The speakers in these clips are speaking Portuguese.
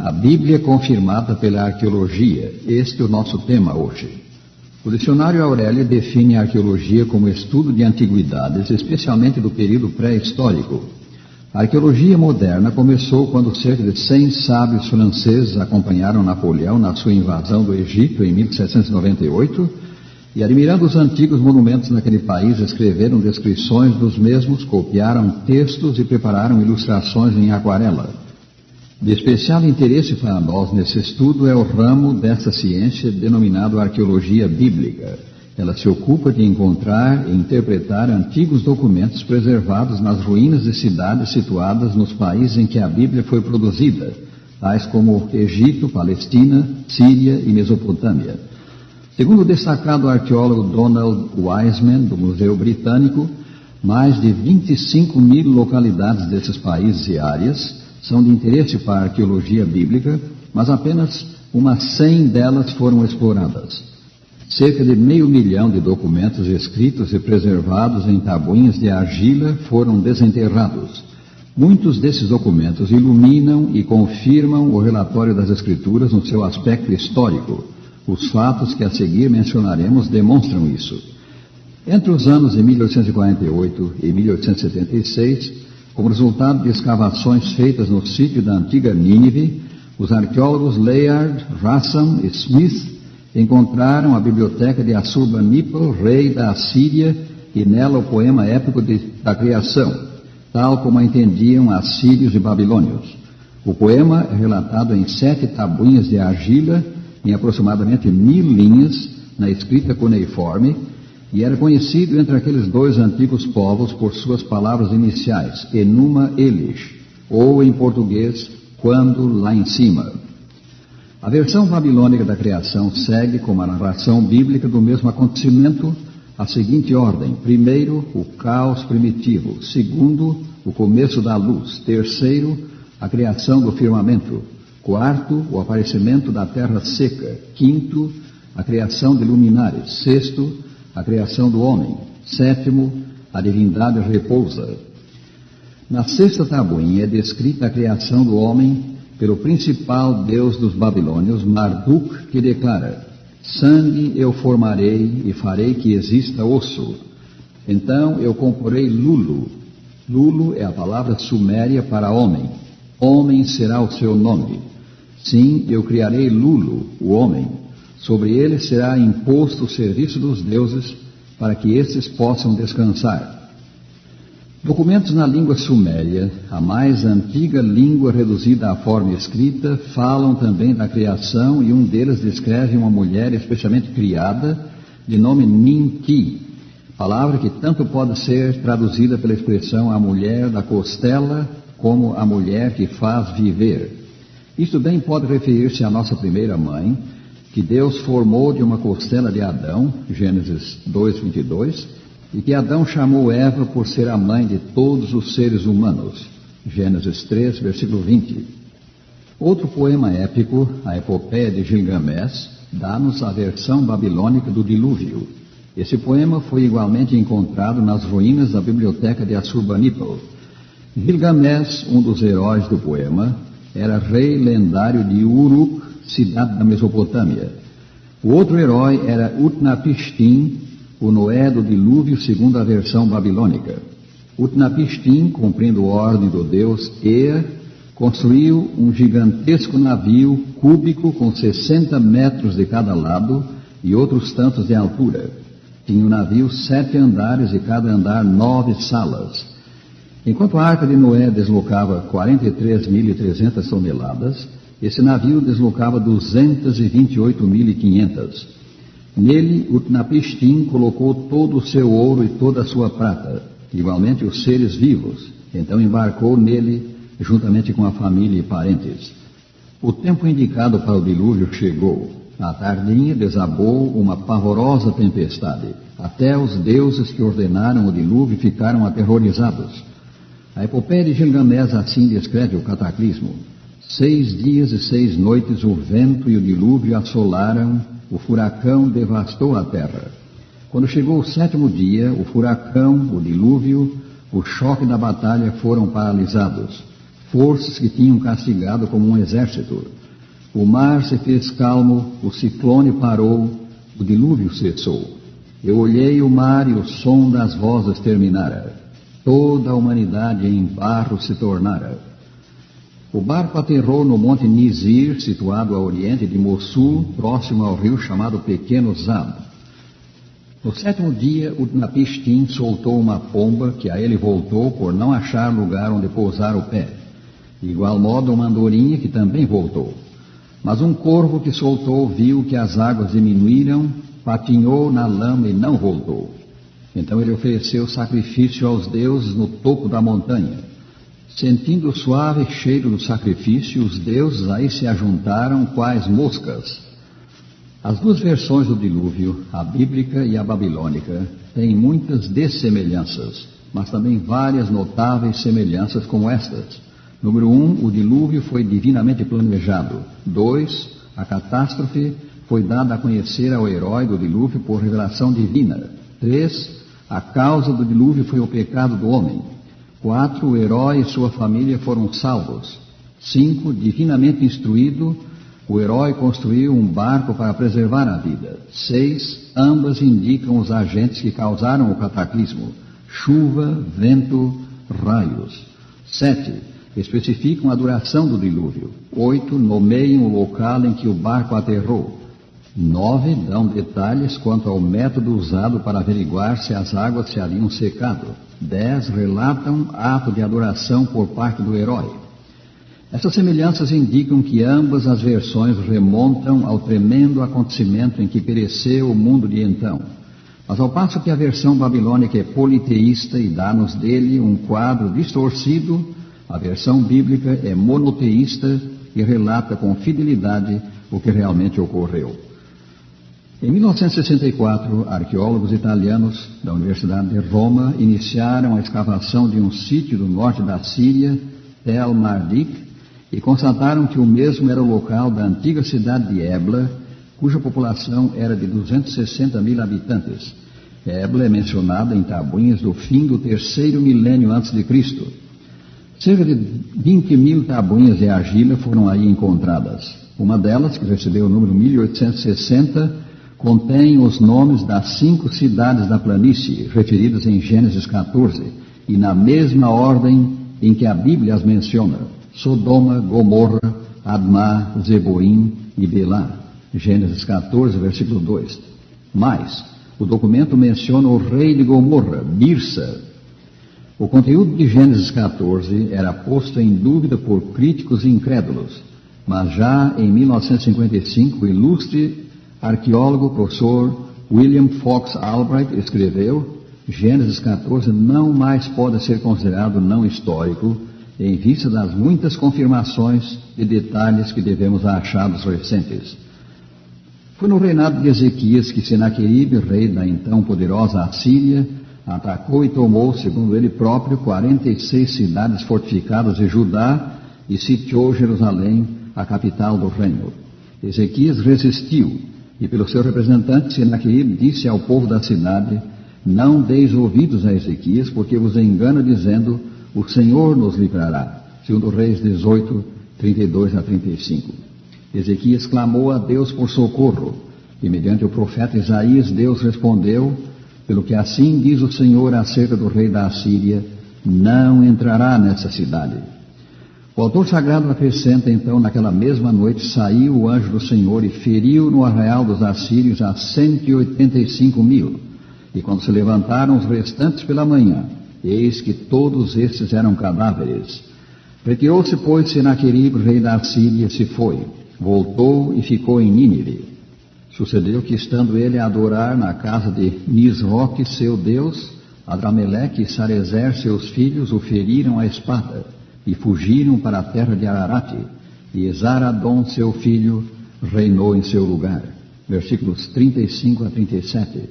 A Bíblia confirmada pela arqueologia. Este é o nosso tema hoje. O dicionário Aurélio define a arqueologia como estudo de antiguidades, especialmente do período pré-histórico. A arqueologia moderna começou quando cerca de 100 sábios franceses acompanharam Napoleão na sua invasão do Egito em 1798 e, admirando os antigos monumentos naquele país, escreveram descrições dos mesmos, copiaram textos e prepararam ilustrações em aquarela. De especial interesse para nós nesse estudo é o ramo desta ciência denominado arqueologia bíblica. Ela se ocupa de encontrar e interpretar antigos documentos preservados nas ruínas de cidades situadas nos países em que a Bíblia foi produzida, tais como Egito, Palestina, Síria e Mesopotâmia. Segundo o destacado arqueólogo Donald Wiseman, do Museu Britânico, mais de 25 mil localidades desses países e áreas são de interesse para a arqueologia bíblica, mas apenas umas 100 delas foram exploradas. Cerca de 500 mil de documentos escritos e preservados em tabuinhas de argila foram desenterrados. Muitos desses documentos iluminam e confirmam o relatório das Escrituras no seu aspecto histórico. Os fatos que a seguir mencionaremos demonstram isso. Entre os anos de 1848 e 1876, como resultado de escavações feitas no sítio da antiga Nínive, os arqueólogos Layard, Rassam e Smith encontraram a biblioteca de Assurbanipal, rei da Assíria, e nela o poema épico da criação, tal como a entendiam assírios e babilônios. O poema é relatado em 7 tabuinhas de argila, em aproximadamente 1000 linhas, na escrita cuneiforme, e era conhecido entre aqueles dois antigos povos por suas palavras iniciais, Enuma Elish, ou em português, quando lá em cima. A versão babilônica da criação segue, como a narração bíblica do mesmo acontecimento, a seguinte ordem: primeiro, o caos primitivo; segundo, o começo da luz; terceiro, a criação do firmamento; quarto, o aparecimento da terra seca; quinto, a criação de luminares; sexto, a criação do homem; sétimo, a divindade repousa. Na 6ª tabuinha é descrita a criação do homem pelo principal deus dos babilônios, Marduk, que declara: sangue eu formarei e farei que exista osso. Então eu comporei Lulu. Lulu é a palavra suméria para homem. Homem será o seu nome. Sim, eu criarei Lulu, o homem. Sobre ele será imposto o serviço dos deuses, para que estes possam descansar. Documentos na língua suméria, a mais antiga língua reduzida à forma escrita, falam também da criação, e um deles descreve uma mulher especialmente criada, de nome Ninki, palavra que tanto pode ser traduzida pela expressão a mulher da costela, como a mulher que faz viver. Isto bem pode referir-se à nossa primeira mãe, que Deus formou de uma costela de Adão, Gênesis 2:22, e que Adão chamou Eva por ser a mãe de todos os seres humanos, Gênesis 3, versículo 20. Outro poema épico, a Epopeia de Gilgamesh, dá-nos a versão babilônica do dilúvio. Esse poema foi igualmente encontrado nas ruínas da biblioteca de Assurbanipal. Gilgamesh, um dos heróis do poema, era rei lendário de Uruk, cidade da Mesopotâmia. O outro herói era Utnapishtim, o Noé do dilúvio segundo a versão babilônica. Utnapishtim, cumprindo a ordem do deus Ea, construiu um gigantesco navio cúbico com 60 metros de cada lado e outros tantos de altura. Tinha o navio 7 andares e cada andar 9 salas. Enquanto a arca de Noé deslocava 43.300 toneladas, esse navio deslocava 228.500. Nele, Utnapishtim colocou todo o seu ouro e toda a sua prata, igualmente os seres vivos. Então embarcou nele, juntamente com a família e parentes. O tempo indicado para o dilúvio chegou. À tardinha desabou uma pavorosa tempestade. Até os deuses que ordenaram o dilúvio ficaram aterrorizados. A epopeia de Gilgamesh assim descreve o cataclismo. 6 dias e 6 noites o vento e o dilúvio assolaram, o furacão devastou a terra. Quando chegou o 7º dia, o furacão, o dilúvio, o choque da batalha foram paralisados. forças que tinham castigado como um exército. O mar se fez calmo, o ciclone parou, o dilúvio cessou. Eu olhei o mar e o som das vozes terminara. Toda a humanidade em barro se tornara. O barco aterrou no monte Nizir, situado a oriente de Mossul, próximo ao rio chamado Pequeno Zab. No 7º dia, o Napishtim soltou uma pomba que a ele voltou por não achar lugar onde pousar o pé. De igual modo, uma andorinha que também voltou. Mas um corvo que soltou viu que as águas diminuíram, patinhou na lama e não voltou. Então ele ofereceu sacrifício aos deuses no topo da montanha. Sentindo o suave cheiro do sacrifício, os deuses aí se ajuntaram quais moscas. As duas versões do dilúvio, a bíblica e a babilônica, têm muitas dessemelhanças, mas também várias notáveis semelhanças como estas. Número 1, o dilúvio foi divinamente planejado. 2, a catástrofe foi dada a conhecer ao herói do dilúvio por revelação divina. 3, a causa do dilúvio foi o pecado do homem. 4, o herói e sua família foram salvos. 5, divinamente instruído, o herói construiu um barco para preservar a vida. 6, ambas indicam os agentes que causaram o cataclismo: chuva, vento, raios. 7, especificam a duração do dilúvio. 8, nomeiam o local em que o barco aterrou. 9, dão detalhes quanto ao método usado para averiguar se as águas se haviam secado. 10, relatam ato de adoração por parte do herói. Essas semelhanças indicam que ambas as versões remontam ao tremendo acontecimento em que pereceu o mundo de então. Mas ao passo que a versão babilônica é politeísta e dá-nos dele um quadro distorcido, a versão bíblica é monoteísta e relata com fidelidade o que realmente ocorreu. Em 1964, arqueólogos italianos da Universidade de Roma iniciaram a escavação de um sítio do norte da Síria, Tel Mardik, e constataram que o mesmo era o local da antiga cidade de Ebla, cuja população era de 260 mil habitantes. Ebla é mencionada em tabuinhas do fim do 3º milênio antes de Cristo. Cerca de 20 mil tabuinhas de argila foram aí encontradas. Uma delas, que recebeu o número 1860, contém os nomes das 5 cidades da planície, referidas em Gênesis 14, e na mesma ordem em que a Bíblia as menciona: Sodoma, Gomorra, Admá, Zeboim e Belá. Gênesis 14, versículo 2. Mais, o documento menciona o rei de Gomorra, Birsa. O conteúdo de Gênesis 14 era posto em dúvida por críticos incrédulos, mas já em 1955 o ilustre arqueólogo professor William Fox Albright escreveu: Gênesis 14 não mais pode ser considerado não histórico, em vista das muitas confirmações e detalhes que devemos a achados recentes. Foi no reinado de Ezequias que Senaqueribe, rei da então poderosa Assíria, atacou e tomou, segundo ele próprio, 46 cidades fortificadas de Judá e sitiou Jerusalém, a capital do reino. Ezequias resistiu e, pelo seu representante, Senaqueribe disse ao povo da cidade: Não deis ouvidos a Ezequias, porque vos engana dizendo: O Senhor nos livrará. Segundo Reis 18, 32 a 35. Ezequias clamou a Deus por socorro, e mediante o profeta Isaías, Deus respondeu: Pelo que assim diz o Senhor acerca do rei da Assíria, não entrará nessa cidade. O autor sagrado acrescenta, então, naquela mesma noite saiu o anjo do Senhor e feriu no arraial dos assírios a 185 mil. E quando se levantaram os restantes pela manhã, eis que todos estes eram cadáveres. Retirou-se, pois, Senaqueribe, rei da Assíria, se foi, voltou e ficou em Nínive. Sucedeu que, estando ele a adorar na casa de Nisroque, seu deus, Adrameleque e Sarezer, seus filhos, o feriram à espada e fugiram para a terra de Ararate, e Esaradom, seu filho, reinou em seu lugar. Versículos 35 a 37.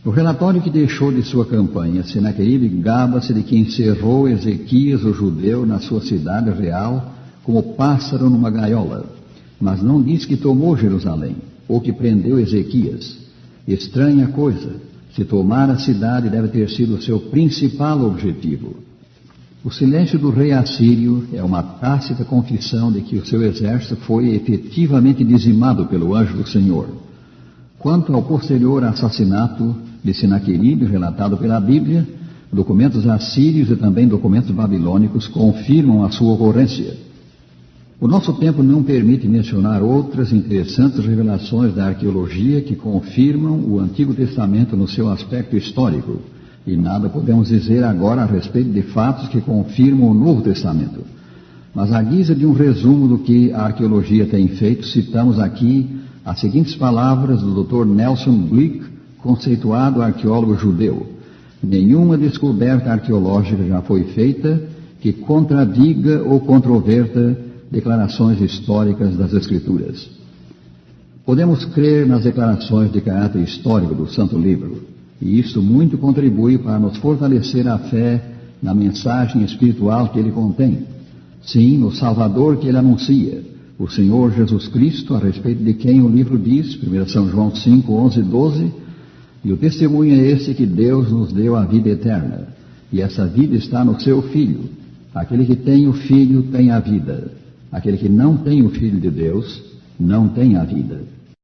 No relatório que deixou de sua campanha, Senaqueribe gaba-se de que encerrou Ezequias, o judeu, na sua cidade real, como pássaro numa gaiola, mas não diz que tomou Jerusalém, ou que prendeu Ezequias. Estranha coisa, se tomar a cidade deve ter sido o seu principal objetivo. O silêncio do rei assírio é uma tácita confissão de que o seu exército foi efetivamente dizimado pelo anjo do Senhor. Quanto ao posterior assassinato de Senaqueribe, relatado pela Bíblia, documentos assírios e também documentos babilônicos confirmam a sua ocorrência. O nosso tempo não permite mencionar outras interessantes revelações da arqueologia que confirmam o Antigo Testamento no seu aspecto histórico, e nada podemos dizer agora a respeito de fatos que confirmam o Novo Testamento. Mas à guisa de um resumo do que a arqueologia tem feito, citamos aqui as seguintes palavras do Dr. Nelson Blick, conceituado arqueólogo judeu: nenhuma descoberta arqueológica já foi feita que contradiga ou controverta declarações históricas das Escrituras. Podemos crer nas declarações de caráter histórico do Santo Livro, e isto muito contribui para nos fortalecer a fé na mensagem espiritual que ele contém. Sim, no Salvador que ele anuncia, o Senhor Jesus Cristo, a respeito de quem o livro diz, 1 São João 5, 11 e 12, e o testemunho é esse que Deus nos deu a vida eterna, e essa vida está no seu Filho. Aquele que tem o Filho tem a vida. Aquele que não tem o Filho de Deus não tem a vida.